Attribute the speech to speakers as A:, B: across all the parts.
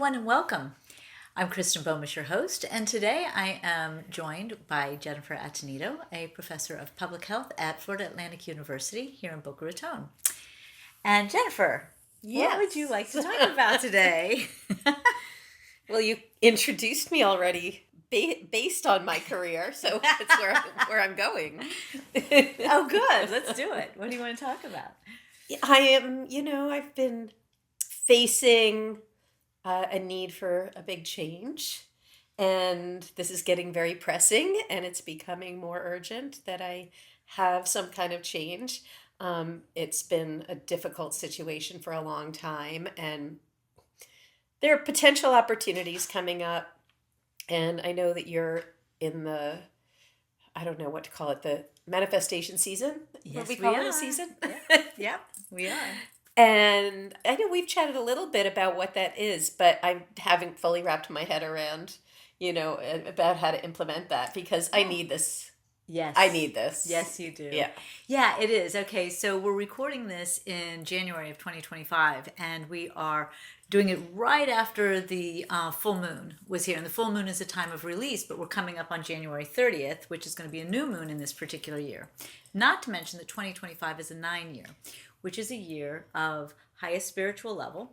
A: everyone, and welcome. I'm Kristen Bomas, your host, and today I am joined by Jennifer Atenito, a professor of public health at Florida Atlantic University here in Boca Raton. And Jennifer, what would you like to talk about today?
B: Well, you introduced me already based on my career, so that's where I'm going.
A: Oh, good. Let's do it. What do you want to talk about?
B: I am, I've been facing a need for a big change, and this is getting very pressing, and it's becoming more urgent that I have some kind of change. It's been a difficult situation for a long time, and there are potential opportunities coming up. And I know that you're in the, I don't know what to call it, the manifestation season.
A: Yes,
B: What we
A: we
B: call it
A: are.
B: a season.
A: Yep, we are.
B: And I know we've chatted a little bit about what that is, but I haven't fully wrapped my head around, about how to implement that because I need this.
A: Yes.
B: I need this.
A: Yes, you do.
B: Yeah.
A: Yeah, it is. Okay, so we're recording this in January of 2025, and we are doing it right after the full moon was here. And the full moon is a time of release, but we're coming up on January 30th, which is going to be a new moon in this particular year. Not to mention that 2025 is a 9-year, which is a year of highest spiritual level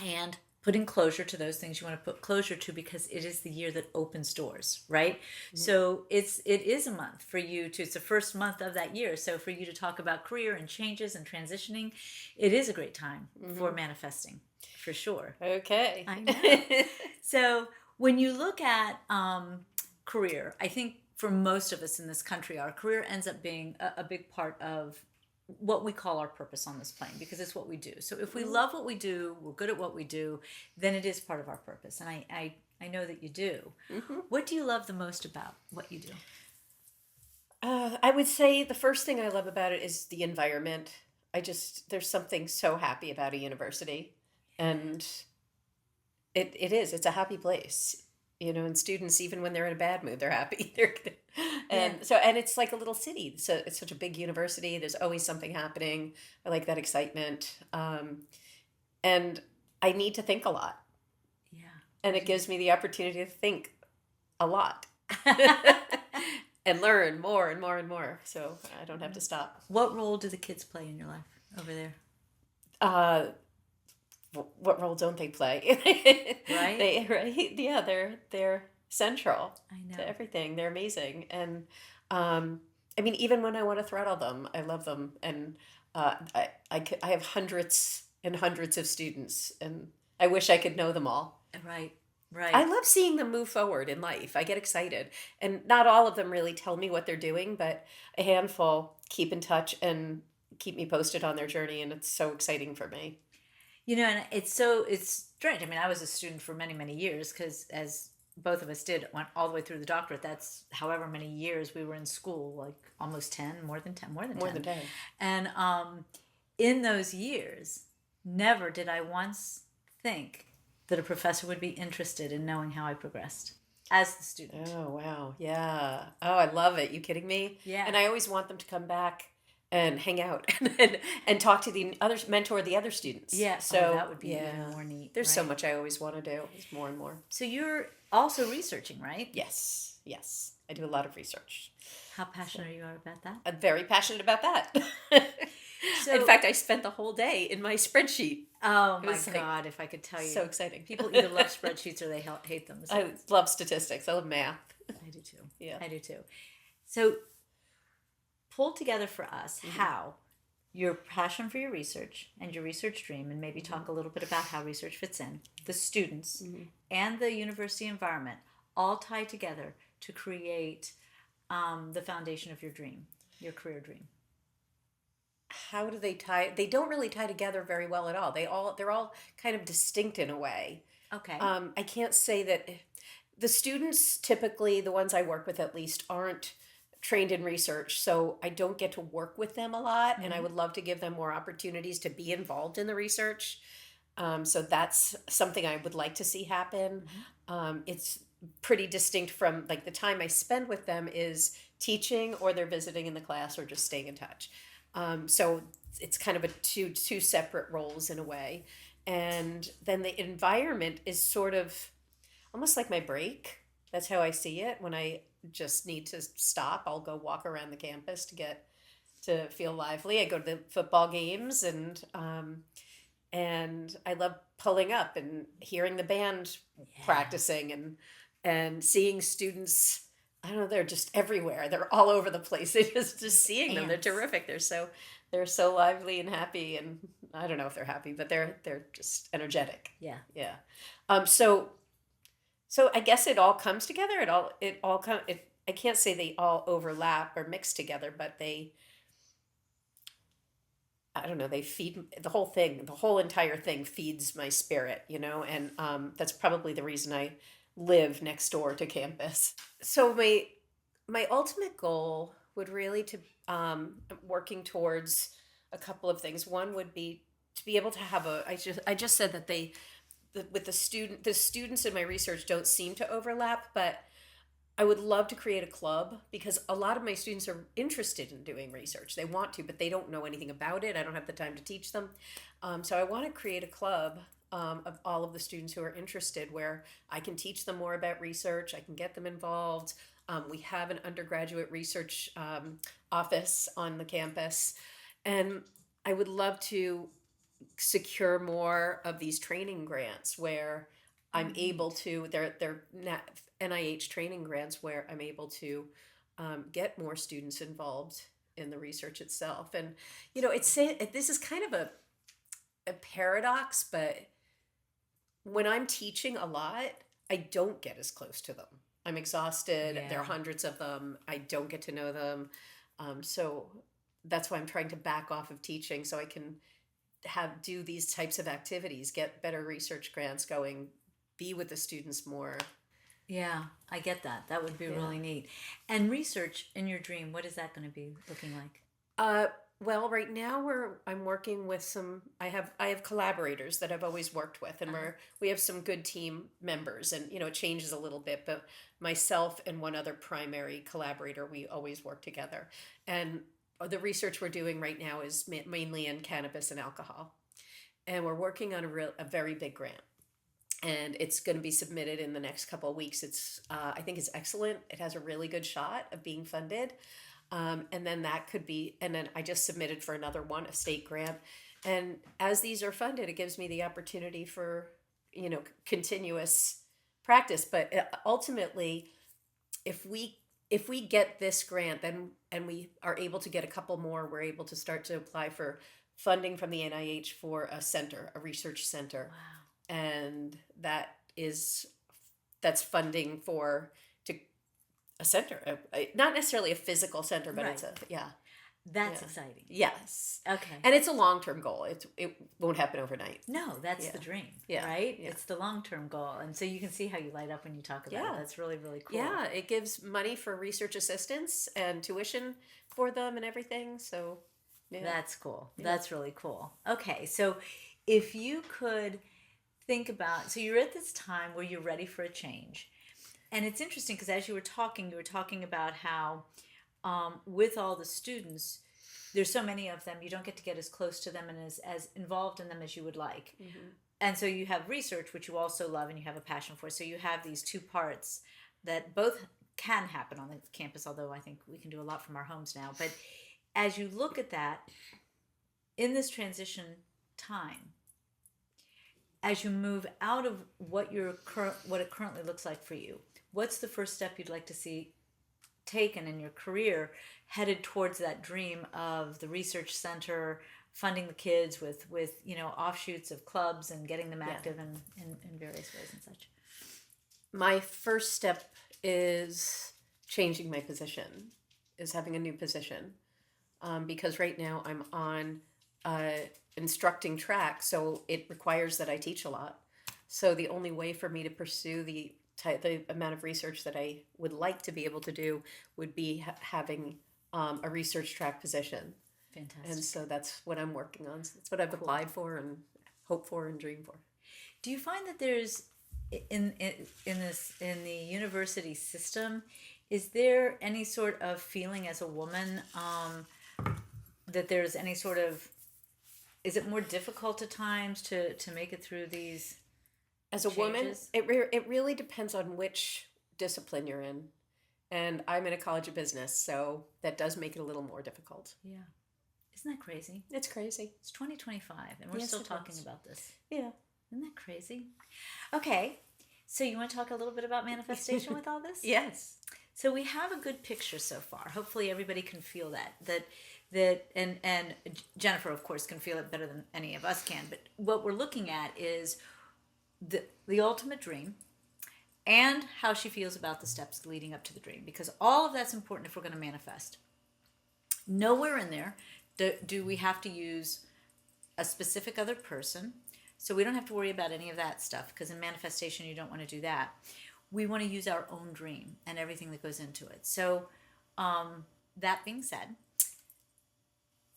A: and putting closure to those things you want to put closure to, because it is the year that opens doors, right? Mm-hmm. So it is a month for you to, it's the first month of that year. So for you to talk about career and changes and transitioning, it is a great time for manifesting, for sure.
B: Okay.
A: I know. So when you look at career, I think for most of us in this country, our career ends up being a big part of what we call our purpose on this plane, because it's what we do. So if we love what we do, we're good at what we do, then it is part of our purpose. And I know that you do. Mm-hmm. What do you love the most about what you do?
B: I would say the first thing I love about it is the environment. There's something so happy about a university, and it's a happy place. And students, even when they're in a bad mood, they're happy. And it's like a little city. So it's such a big university. There's always something happening. I like that excitement. And I need to think a lot.
A: Yeah.
B: And it gives me the opportunity to think a lot and learn more and more and more. So I don't have to stop.
A: What role do the kids play in your life over there?
B: What role don't they play?
A: Right?
B: Right? Yeah, they're central
A: to
B: everything. They're amazing. And even when I want to throttle them, I love them. And I have hundreds and hundreds of students, and I wish I could know them all.
A: Right.
B: I love seeing them move forward in life. I get excited. And not all of them really tell me what they're doing, but a handful keep in touch and keep me posted on their journey, and it's so exciting for me.
A: And it's strange. I was a student for many, many years, because as both of us did, went all the way through the doctorate. That's however many years we were in school, like almost 10, more than 10.
B: More than 10.
A: And in those years, never did I once think that a professor would be interested in knowing how I progressed as the student.
B: Oh, wow. Yeah. Oh, I love it. You kidding me?
A: Yeah.
B: And I always want them to come back and hang out and talk to the others, mentor the other students.
A: Yeah, so that would be even more neat.
B: There's so much I always want to do. It's more and more.
A: So you're also researching, right?
B: Yes. I do a lot of research.
A: How passionate are you about that?
B: I'm very passionate about that. So, in fact, I spent the whole day in my spreadsheet.
A: Oh my God, if I could tell you.
B: So exciting.
A: People either love spreadsheets or they hate them. So.
B: I love statistics. I love math.
A: I do too.
B: Yeah.
A: I do too. So pull together for us how your passion for your research and your research dream, and maybe talk a little bit about how research fits in, the students and the university environment all tie together to create the foundation of your dream, your career dream.
B: How do they tie? They don't really tie together very well at all. They're all kind of distinct in a way.
A: Okay.
B: I can't say that the students, typically the ones I work with at least, aren't trained in research, so I don't get to work with them a lot, and I would love to give them more opportunities to be involved in the research. So that's something I would like to see happen. It's pretty distinct from, like, the time I spend with them is teaching, or they're visiting in the class, or just staying in touch. So it's kind of a two separate roles in a way. And then the environment is sort of almost like my break. That's how I see it. When I just need to stop, I'll go walk around the campus to feel lively. I go to the football games, and I love pulling up and hearing the band
A: Yeah.
B: practicing, and seeing students. I don't know, they're just everywhere. They're all over the place. They just seeing them. They're
A: Ants.
B: terrific. They're so lively and happy, and I don't know if they're happy, but they're just energetic.
A: Yeah.
B: Yeah. So I guess it all comes together. It all come it I can't say they all overlap or mix together, but I don't know, they feed the whole thing. The whole entire thing feeds my spirit, and that's probably the reason I live next door to campus. So my ultimate goal would really to working towards a couple of things. One would be to be able to have a. I just said that with the students in my research don't seem to overlap, but I would love to create a club because a lot of my students are interested in doing research. They want to, but they don't know anything about it. I don't have the time to teach them. So I want to create a club of all of the students who are interested where I can teach them more about research. I can get them involved. We have an undergraduate research office on the campus. And I would love to secure more of these training grants where I'm able
A: Neat.
B: to, they're NIH training grants where I'm able to get more students involved in the research itself. And, this is kind of a paradox, but when I'm teaching a lot, I don't get as close to them. I'm exhausted. There are
A: Yeah.
B: hundreds of them. I don't get to know them. So that's why I'm trying to back off of teaching so I can do these types of activities, get better research grants going, be with the students more.
A: Yeah, I get that. That would be
B: Yeah.
A: really neat. And research in your dream, what is that going to be looking like?
B: Uh, well, right now I'm working with some. I have collaborators that I've always worked with, and
A: Uh-huh.
B: we have some good team members, and it changes a little bit, but myself and one other primary collaborator, we always work together, and the research we're doing right now is mainly in cannabis and alcohol, and we're working on a very big grant, and it's going to be submitted in the next couple of weeks. I think it's excellent. It has a really good shot of being funded. And then I just submitted for another one, a state grant. And as these are funded, it gives me the opportunity for, continuous practice. But ultimately, if we get this grant, then and we are able to get a couple more, we're able to start to apply for funding from the NIH for a research center,
A: Wow.
B: and that's funding for to a center, not necessarily a physical center, but it's
A: Right.
B: a yeah.
A: That's
B: Yeah.
A: exciting.
B: Yes.
A: Okay.
B: And it's a long-term goal. It won't happen overnight.
A: No, that's
B: Yeah.
A: the dream,
B: Yeah.
A: right?
B: Yeah.
A: It's the long-term goal. And so you can see how you light up when you talk about it.
B: Yeah.
A: That's really, really cool.
B: Yeah, it gives money for research assistance and tuition for them and everything. So, yeah.
A: That's cool.
B: Yeah.
A: That's really cool. Okay, so if you could think about, so you're at this time where you're ready for a change. And it's interesting because as you were talking about how with all the students, there's so many of them, you don't get as close to them and as involved in them as you would like.
B: Mm-hmm.
A: And so you have research, which you also love and you have a passion for. So you have these two parts that both can happen on the campus, although I think we can do a lot from our homes now. But as you look at that in this transition time, as you move out of what it currently looks like for you, what's the first step you'd like to see taken in your career headed towards that dream of the research center, funding the kids with offshoots of clubs and getting them
B: Yeah.
A: active in various ways and such?
B: My first step is changing my position, is having a new position. Because right now I'm on instructing track, so it requires that I teach a lot. So the only way for me to pursue the amount of research that I would like to be able to do would be having a research track position.
A: Fantastic.
B: And so that's what I'm working on. So that's what I've applied for and hope for and dream for.
A: Do you find that there's in the university system, is there any sort of feeling as a woman that there's any sort of is it more difficult at times to make it through these
B: As a woman,
A: changes?
B: it really depends on which discipline you're in. And I'm in a college of business, so that does make it a little more difficult.
A: Yeah. Isn't that crazy?
B: It's crazy.
A: It's 2025 and we're
B: Yes,
A: still
B: it
A: talking
B: is.
A: about this.
B: Yeah.
A: Isn't that crazy? Okay. So you want to talk a little bit about manifestation with all this?
B: Yes.
A: So we have a good picture so far. Hopefully everybody can feel that and Jennifer of course can feel it better than any of us can. But what we're looking at is the ultimate dream and how she feels about the steps leading up to the dream, because all of that's important if we're going to manifest. Nowhere in there do we have to use a specific other person. So we don't have to worry about any of that stuff, because in manifestation you don't want to do that. We want to use our own dream and everything that goes into it. So that being said,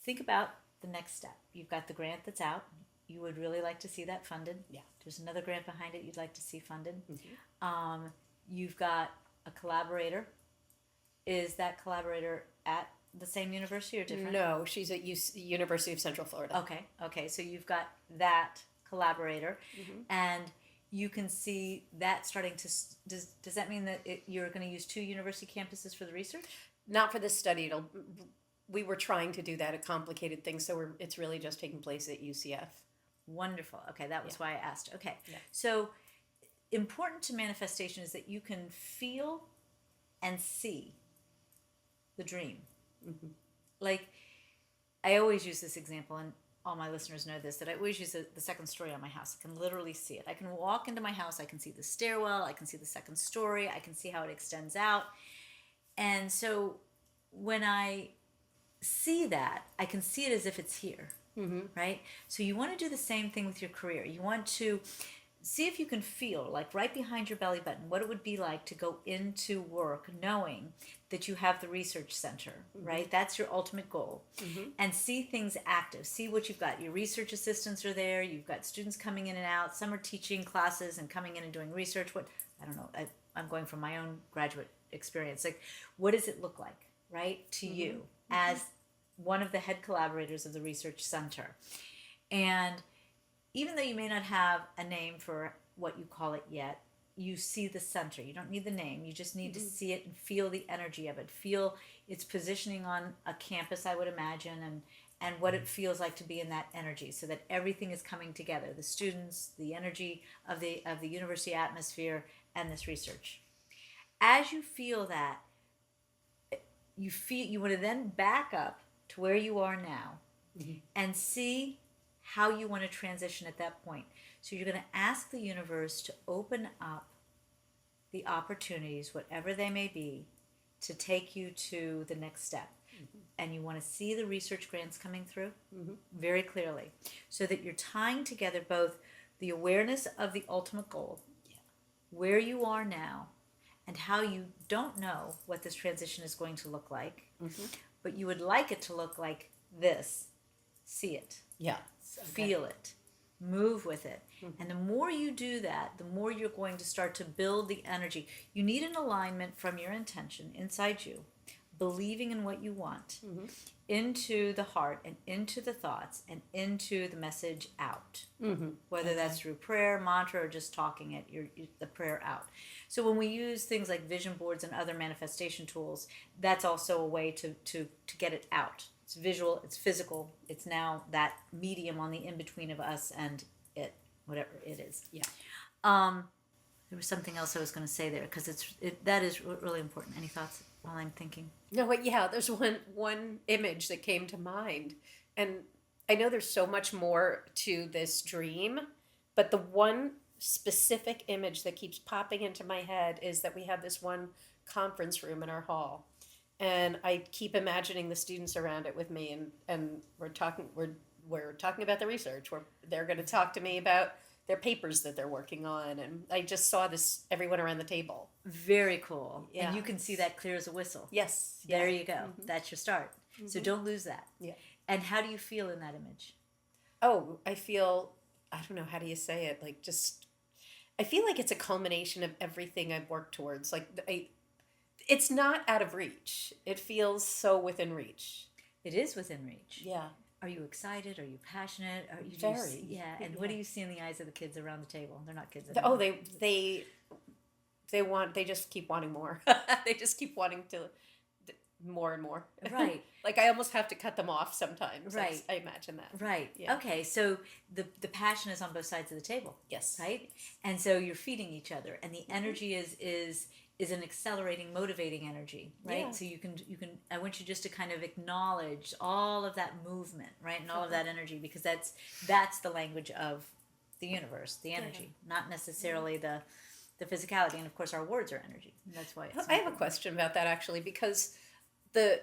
A: think about the next step. You've got the grant that's out. You would really like to see that funded.
B: Yeah.
A: There's another grant behind it you'd like to see funded. You've got a collaborator. Is that collaborator at the same university or different?
B: No, she's at University of Central Florida.
A: Okay. So you've got that collaborator, and you can see that starting to. Does that mean that you're going to use 2 university campuses for the research?
B: Not for this study. We were trying to do that, a complicated thing, so it's really just taking place at UCF.
A: Wonderful. Okay, that was why I asked. Okay,
B: Yeah.
A: so important to manifestation is that you can feel and see the dream. Like, I always use this example, and all my listeners know this, that I always use the second story on my house. I can literally see it. I can walk into my house, I can see the stairwell, I can see the second story, I can see how it extends out. And so when I see that, I can see it as if it's here, right? So you want to do the same thing with your career. You want to see if you can feel, like right behind your belly button, what it would be like to go into work knowing that you have the research center, right? That's your ultimate goal. And see things active. See what you've got. Your research assistants are there. You've got students coming in and out. Some are teaching classes and coming in and doing research. I don't know. I'm going from my own graduate experience. Like, what does it look like, right, to you as one of the head collaborators of the research center? And even though you may not have a name for what you call it yet, you see the center. You don't need the name. You just need to see it and feel the energy of it. Feel its positioning on a campus, I would imagine, and what it feels like to be in that energy, so that everything is coming together. The students, the energy of the university atmosphere, and this research. As you feel that, you want to then back up to where you are now and see how you want to transition at that point. So you're going to ask the universe to open up the opportunities, whatever they may be, to take you to the next step. And you want to see the research grants coming through very clearly, so that you're tying together both the awareness of the ultimate goal, where you are now, and how you don't know what this transition is going to look like, but you would like it to look like this. See it.
B: Yeah.
A: Feel it, move with it. And the more you do that, the more you're going to start to build the energy. You need an alignment from your intention inside you, believing in what you want, into the heart and into the thoughts and into the message out. Whether that's through prayer, mantra, or just talking it, the prayer out. So when we use things like vision boards and other manifestation tools, that's also a way to get it out. It's visual, it's physical, it's now that medium on the in-between of us and it, whatever it is.
B: Yeah.
A: There was something else I was going to say there, because that is really important. Any thoughts while I'm thinking?
B: No, but yeah, there's one image that came to mind. And I know there's so much more to this dream, but the one specific image that keeps popping into my head is that we have this one conference room in our hall. And I keep imagining the students around it with me, and we're talking about the research. They're going to talk to me about their papers that they're working on, and I just saw everyone around the table.
A: Very cool.
B: Yeah.
A: And you can see that clear as a whistle.
B: Yes.
A: There you go. That's your start. So don't lose that.
B: Yeah.
A: And how do you feel in that image?
B: Oh, I don't know, how do you say it? Like, I feel like it's a culmination of everything I've worked towards. Like, it's not out of reach. It feels so within reach.
A: It is within reach.
B: Yeah.
A: Are you excited? Are you passionate? Are you
B: Very.
A: yeah? And what do you see in the eyes of the kids around the table? They're not kids
B: Oh,
A: anymore.
B: they just keep wanting more. They just keep wanting to more and more.
A: Right.
B: Like I almost have to cut them off sometimes.
A: Right.
B: I imagine that.
A: Right.
B: Yeah.
A: Okay. So the passion is on both sides of the table.
B: Yes.
A: Right. And so you're feeding each other, and the energy is an accelerating, motivating energy. Right.
B: Yeah.
A: So you can. I want you just to kind of acknowledge all of that movement, right, and all of that energy, because that's the language of the universe, the energy, not necessarily the physicality. And of course, our words are energy. And that's why it's.
B: I have a question about that actually because the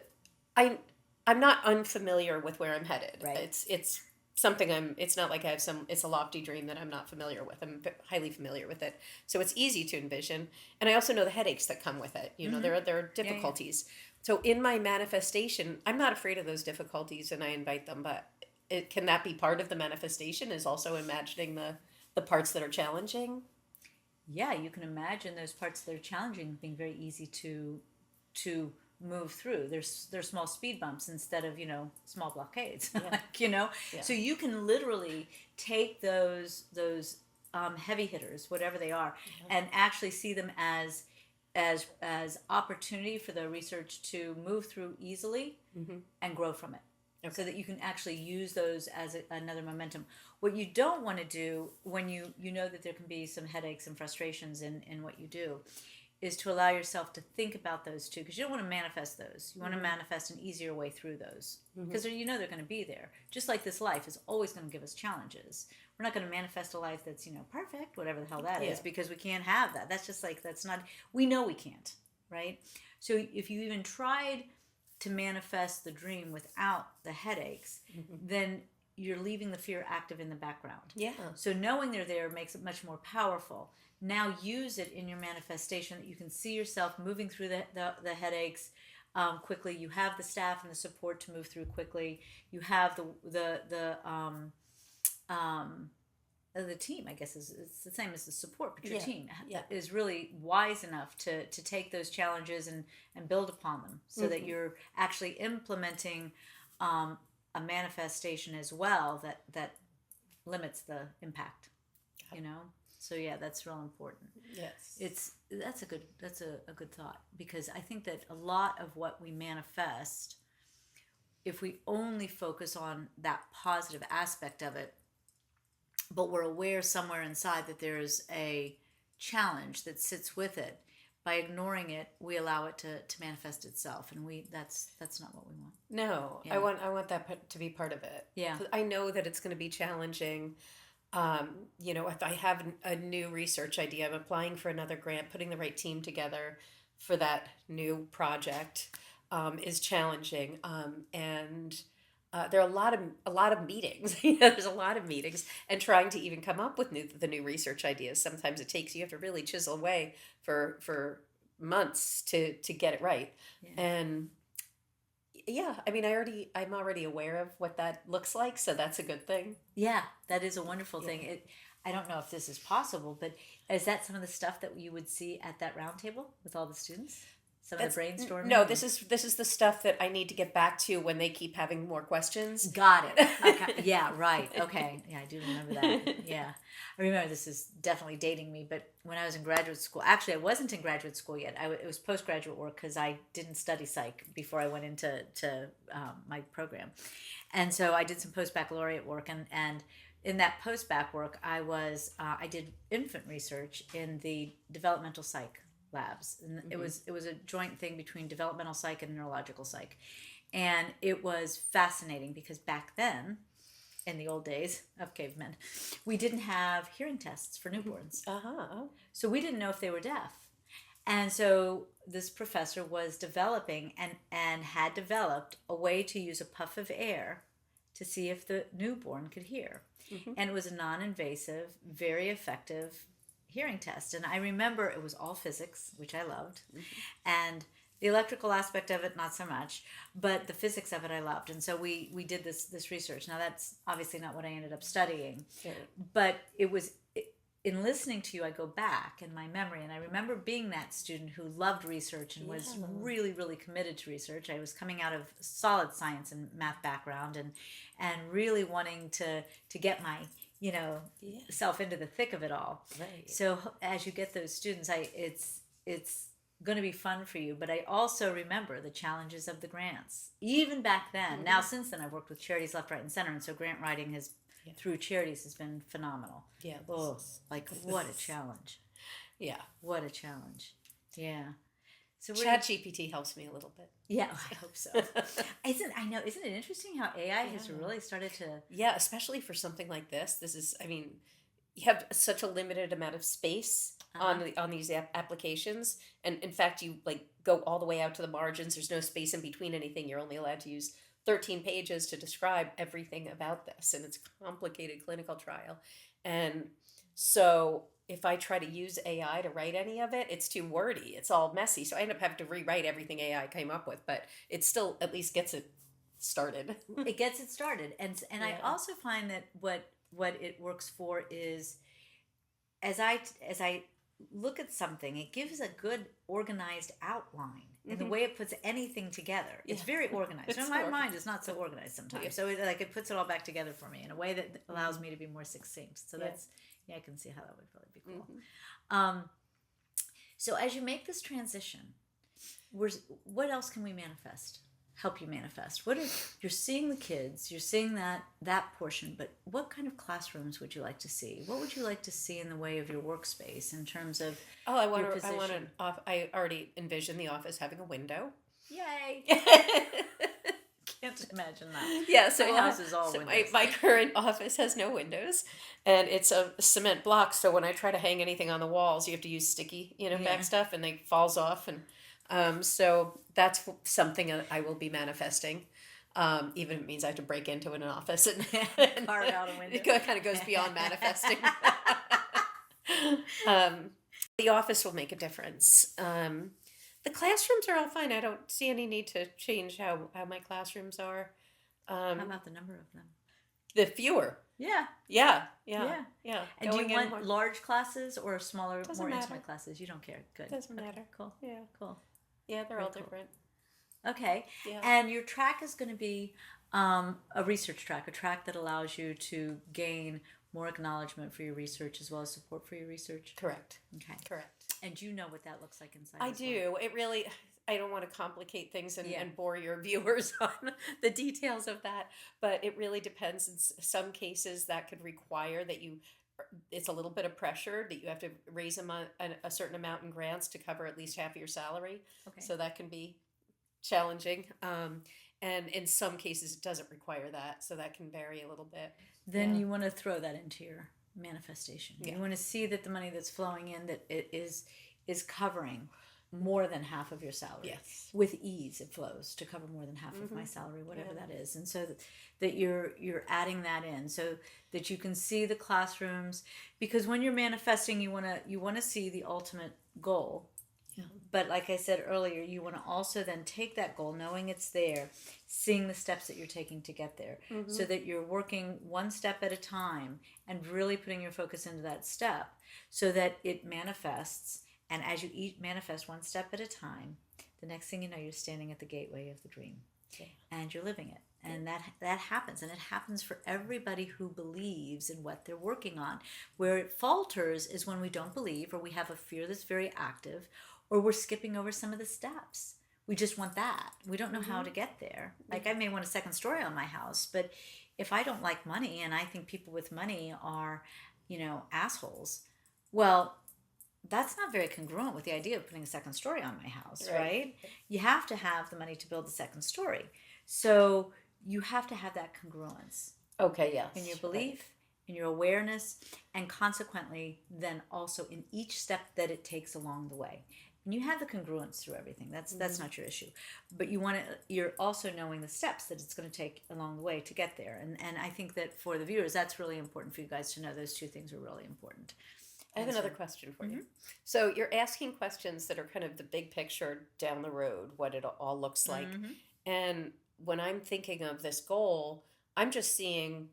B: I I'm not unfamiliar with where I'm headed.
A: Right.
B: It's something it's not like I have it's a lofty dream that I'm not familiar with. I'm highly familiar with it. So it's easy to envision. And I also know the headaches that come with it. You know, there are difficulties. So in my manifestation, I'm not afraid of those difficulties and I invite them, but can that be part of the manifestation is also imagining the parts that are challenging?
A: Yeah, you can imagine those parts that are challenging being very easy to move through. There's small speed bumps instead of small blockades.
B: Yeah.
A: So you can literally take those heavy hitters, whatever they are, and actually see them as opportunity for the research to move through easily and grow from it. Okay. So that you can actually use those as another momentum. What you don't want to do when you know that there can be some headaches and frustrations in what you do is to allow yourself to think about those too, because you don't want to manifest those. You want to manifest an easier way through those, because they're going to be there. Just like this life is always going to give us challenges. We're not going to manifest a life that's perfect, whatever the hell that is, because we can't have that. That's just like, that's not, we know we can't, right? So if you even tried to manifest the dream without the headaches, then you're leaving the fear active in the background.
B: Yeah.
A: So knowing they're there makes it much more powerful. Now use it in your manifestation that you can see yourself moving through the headaches quickly. You have the staff and the support to move through quickly. You have the team, I guess, it's the same as the support, but your team is really wise enough to take those challenges and build upon them, so that you're actually implementing a manifestation as well that limits the impact. So yeah, that's real important.
B: Yes.
A: That's a good thought, because I think that a lot of what we manifest, if we only focus on that positive aspect of it, but we're aware somewhere inside that there's a challenge that sits with it, by ignoring it, we allow it to manifest itself, and that's not what we want.
B: No,
A: Yeah.
B: I want that to be part of it.
A: Yeah.
B: I know that it's going to be challenging. If I have a new research idea, I'm applying for another grant, putting the right team together for that new project is challenging. And there are a lot of meetings. There's a lot of meetings, and trying to even come up with the new research ideas. Sometimes you have to really chisel away for months to get it right.
A: Yeah.
B: And yeah, I mean, I'm already aware of what that looks like, so that's a good thing.
A: Yeah, that is a wonderful thing. I don't know if this is possible, but is that some of the stuff that you would see at that round table with all the students? Some of the brainstorming?
B: No, this is the stuff that I need to get back to when they keep having more questions.
A: Got it. Okay. Yeah, right. Okay. Yeah, I do remember that. Yeah. I remember, this is definitely dating me, but when I was in graduate school, actually I wasn't in graduate school yet. It was postgraduate work, because I didn't study psych before I went into my program. And so I did some post-baccalaureate work, and in that post-bac work, I did infant research in the developmental psych labs, and it was a joint thing between developmental psych and neurological psych, and it was fascinating, because back then, in the old days of cavemen, we didn't have hearing tests for newborns. So we didn't know if they were deaf, and so this professor was developing and had developed a way to use a puff of air to see if the newborn could hear, and it was a non-invasive, very effective hearing test. And I remember it was all physics, which I loved, and the electrical aspect of it not so much, but the physics of it I loved. And so we did this research. Now that's obviously not what I ended up studying,
B: Sure.
A: but it was in listening to you, I go back in my memory, and I remember being that student who loved research and was really, really committed to research. I was coming out of solid science and math background, and really wanting to get my self into the thick of it all.
B: Right.
A: So as you get those students, it's going to be fun for you. But I also remember the challenges of the grants, even back then. Now, since then, I've worked with charities left, right, and center, and so grant writing has through charities has been phenomenal.
B: Yeah.
A: Oh, like what a challenge.
B: Yeah.
A: What a challenge. Yeah. So
B: ChatGPT helps me a little bit.
A: Yeah, I hope so. Isn't it interesting how AI has really started to
B: Yeah, especially for something like this. This is, I mean, you have such a limited amount of space on these applications, and in fact, you like go all the way out to the margins. There's no space in between anything. You're only allowed to use 13 pages to describe everything about this, and it's a complicated clinical trial. And so if I try to use AI to write any of it, it's too wordy. It's all messy. So I end up having to rewrite everything AI came up with, but it still at least gets it started.
A: It gets it started. And I also find that what it works for is as I look at something, it gives a good organized outline in the way it puts anything together. It's very organized. So my mind is not so organized sometimes. So it puts it all back together for me in a way that allows me to be more succinct. So that's I can see how that would probably be cool. So as you make this transition, what else can we manifest? Help you manifest? You're seeing the kids, you're seeing that portion, but what kind of classrooms would you like to see? What would you like to see in the way of your workspace in terms of
B: I already envision the office having a window.
A: Yay! Can't imagine that.
B: Yeah, so
A: my house is all windows.
B: My current office has no windows, and it's a cement block. So when I try to hang anything on the walls, you have to use sticky, back stuff, and it falls off. And so that's something that I will be manifesting. Even if it means I have to break into an office and
A: carve out a window.
B: It kind of goes beyond manifesting. The office will make a difference. The classrooms are all fine. I don't see any need to change how my classrooms are.
A: How about the number of them?
B: The fewer.
A: Yeah. And do you want large classes or smaller, more intimate classes? You don't care. Good.
B: Doesn't matter.
A: Cool.
B: Yeah.
A: Cool.
B: Yeah, they're all different.
A: Okay. Yeah. And your track is going to be a research track, a track that allows you to gain more acknowledgement for your research as well as support for your research?
B: Correct.
A: Okay.
B: Correct.
A: And you know what that looks like inside.
B: I do. It really, I don't want to complicate things and bore your viewers on the details of that, but it really depends. In some cases, that could require that it's a little bit of pressure that you have to raise a certain amount in grants to cover at least half of your salary. Okay. So that can be challenging. And in some cases, it doesn't require that. So that can vary a little bit.
A: Then you want to throw that into your manifestation. You want to see that the money that's flowing in, that it is covering more than half of your salary.
B: Yes.
A: With ease it flows to cover more than half of my salary, whatever that is. And so that you're adding that in so that you can see the classrooms, because when you're manifesting you want to see the ultimate goal. Yeah. But like I said earlier, you want to also then take that goal, knowing it's there, seeing the steps that you're taking to get there, so that you're working one step at a time and really putting your focus into that step so that it manifests. And as you manifest one step at a time, the next thing you know, you're standing at the gateway of the dream and you're living it. And that happens. And it happens for everybody who believes in what they're working on. Where it falters is when we don't believe, or we have a fear that's very active, or we're skipping over some of the steps. We just want that. We don't know how to get there. Like I may want a second story on my house, but if I don't like money and I think people with money are, assholes, well, that's not very congruent with the idea of putting a second story on my house, right? You have to have the money to build the second story. So you have to have that congruence.
B: Okay, yes.
A: In your belief, in your awareness, and consequently then also in each step that it takes along the way. And you have the congruence through everything. That's not your issue. But you're also knowing the steps that it's going to take along the way to get there. And I think that for the viewers, that's really important for you guys to know. Those two things are really important.
B: I have another question for you. So you're asking questions that are kind of the big picture down the road, what it all looks like. And when I'm thinking of this goal, I'm just seeing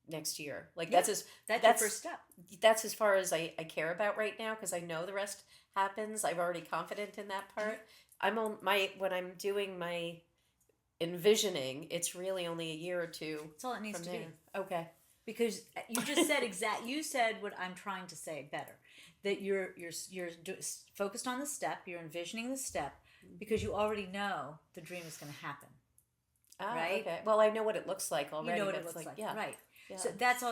B: next year. Like
A: Yeah,
B: that's
A: your first step.
B: that's as far as I care about right now, because I know the rest happens. I'm already confident in that part. I'm on when I'm doing my envisioning, it's really only a year or two.
A: That's all it needs
B: from
A: to
B: there.
A: be.
B: Okay.
A: Because you just said you said what I'm trying to say better. That you're focused on the step, you're envisioning the step because you already know the dream is going to happen.
B: Ah,
A: right?
B: Okay. Well, I know what it looks like already.
A: You know what
B: but
A: it
B: it's
A: looks like.
B: Yeah.
A: Right.
B: Yeah.
A: So that's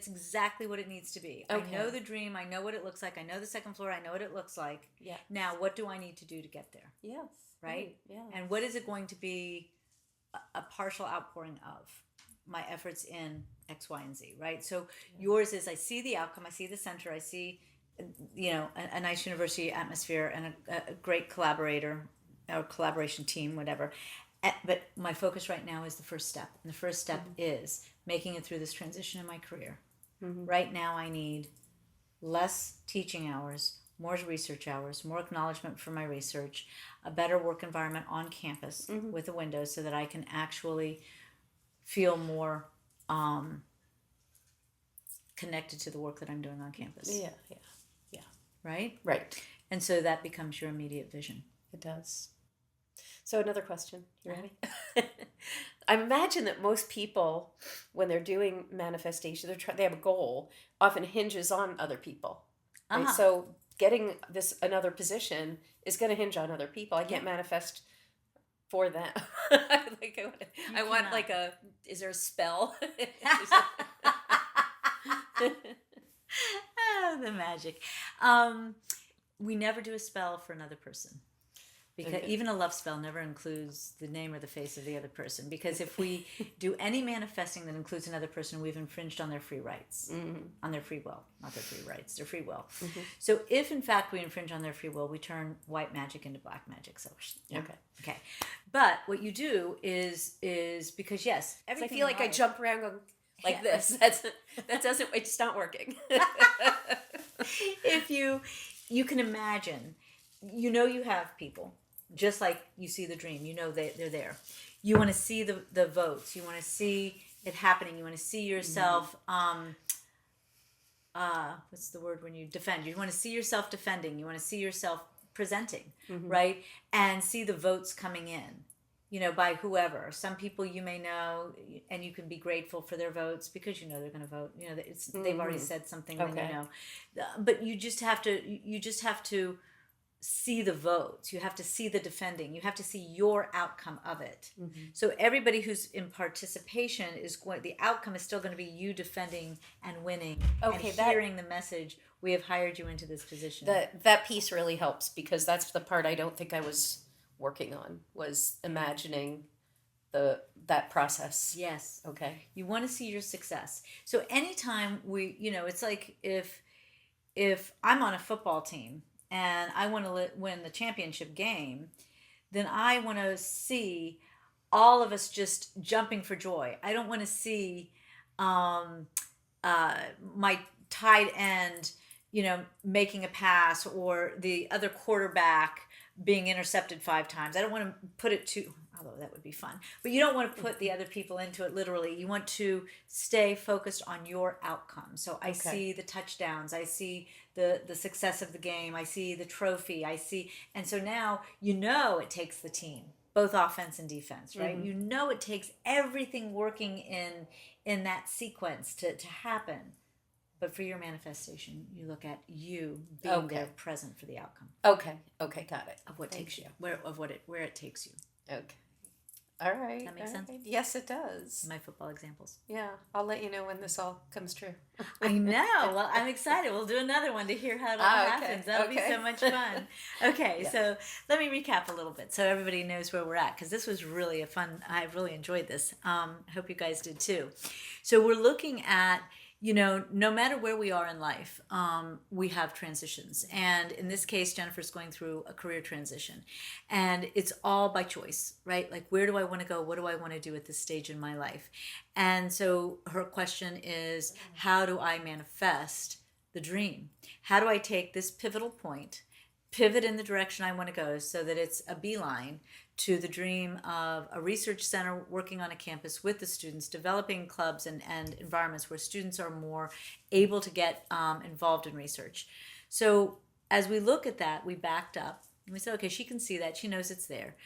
A: exactly what it needs to be.
B: Okay.
A: I know the dream, I know what it looks like, I know the second floor, I know what it looks like.
B: Yeah.
A: Now what do I need to do to get there?
B: Yes.
A: Right?
B: Yeah.
A: And what is it going to be a partial outpouring of? My efforts in X, Y, and Z, right? So yours is I see the outcome, I see the center, I see, a nice university atmosphere and a great collaborator or collaboration team, whatever. But my focus right now is the first step. And the first step is making it through this transition in my career. Right now I need less teaching hours, more research hours, more acknowledgement for my research, a better work environment on campus with a window so that I can actually feel more connected to the work that I'm doing on campus.
B: Yeah.
A: Right?
B: Right.
A: And so that becomes your immediate vision.
B: It does. So another question. You ready? I imagine that most people, when they're doing manifestation, they have a goal, often hinges on other people. Right?
A: Uh-huh.
B: So getting another position is going to hinge on other people. I can't manifest for them. I want like is there a spell?
A: The magic. We never do a spell for another person. Because even a love spell never includes the name or the face of the other person. Because if we do any manifesting that includes another person, we've infringed on their free rights, on their free will, not their free rights, their free will. So if in fact we infringe on their free will, we turn white magic into black magic. So okay. But what you do is because yes, everything.
B: I feel like I jump around going like this. It's not working.
A: If you can imagine, you have people. Just like you see the dream, they're there. You want to see the votes. You want to see it happening. You want to see yourself. What's the word when you defend? You want to see yourself defending. You want to see yourself presenting, right? And see the votes coming in. By whoever. Some people you may know, and you can be grateful for their votes because they're going to vote. They've already said something.
B: Okay.
A: But you just have to see the votes. You have to see the defending. You have to see your outcome of it. So everybody who's in participation the outcome is still going to be you defending and winning and hearing the message. We have hired you into this position.
B: That piece really helps because that's the part I don't think I was working on, was imagining that process.
A: Yes.
B: Okay.
A: You want to see your success. So anytime it's like if I'm on a football team and I want to win the championship game, then I want to see all of us just jumping for joy. I don't want to see my tight end, making a pass or the other quarterback being intercepted 5 times. I don't want to put it although that would be fun, but you don't want to put the other people into it literally. You want to stay focused on your outcome. So I see the touchdowns, I see the success of the game, I see the trophy, and so now it takes the team, both offense and defense, right? It takes everything working in that sequence to happen. But for your manifestation, you look at you being there, present for the outcome.
B: Okay, got it.
A: Of what takes you, where it takes you.
B: Okay. All right.
A: That makes sense?
B: Yes, it does.
A: My football examples.
B: Yeah, I'll let you know when this all comes true.
A: I know. Well, I'm excited. We'll do another one to hear how it all happens. That'll be so much fun. Okay, So let me recap a little bit so everybody knows where we're at, because this was really I really enjoyed this. I hope you guys did too. So we're looking at, no matter where we are in life, we have transitions. And in this case, Jennifer's going through a career transition. And it's all by choice, right? Like, where do I want to go? What do I want to do at this stage in my life? And so her question is, how do I manifest the dream? How do I take this pivotal point, pivot in the direction I want to go so that it's a beeline to the dream of a research center working on a campus with the students, developing clubs and environments where students are more able to get involved in research. So as we look at that, we backed up and we said, okay, she can see that, she knows it's there.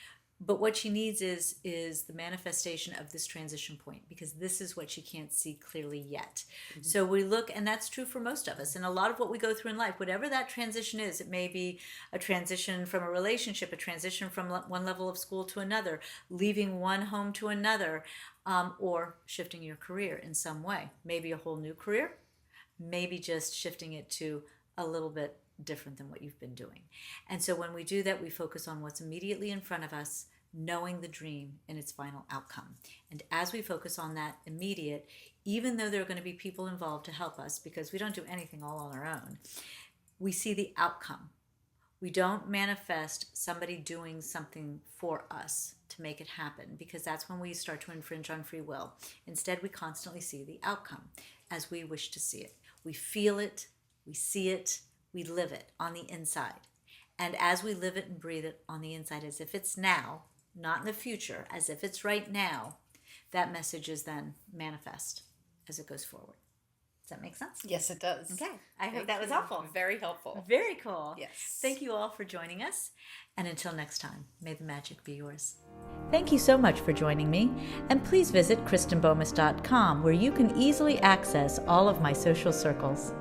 A: But what she needs is the manifestation of this transition point, because this is what she can't see clearly yet. Mm-hmm. So we look, and that's true for most of us. And a lot of what we go through in life, whatever that transition is, it may be a transition from a relationship, a transition from one level of school to another, leaving one home to another, or shifting your career in some way. Maybe a whole new career, maybe just shifting it to a little bit different than what you've been doing. And so when we do that, we focus on what's immediately in front of us, knowing the dream and its final outcome. And as we focus on that immediate, even though there are going to be people involved to help us, because we don't do anything all on our own, we see the outcome. We don't manifest somebody doing something for us to make it happen, because that's when we start to infringe on free will. Instead, we constantly see the outcome as we wish to see it. We feel it, we see it, we live it on the inside. And as we live it and breathe it on the inside, as if it's now, not in the future, as if it's right now, that message is then manifest as it goes forward. Does that make sense?
B: Yes, it does.
A: Okay. I hope that was helpful.
B: Very helpful.
A: Very cool.
B: Yes.
A: Thank you all for joining us. And until next time, may the magic be yours. Thank you so much for joining me. And please visit KristenBomas.com, where you can easily access all of my social circles.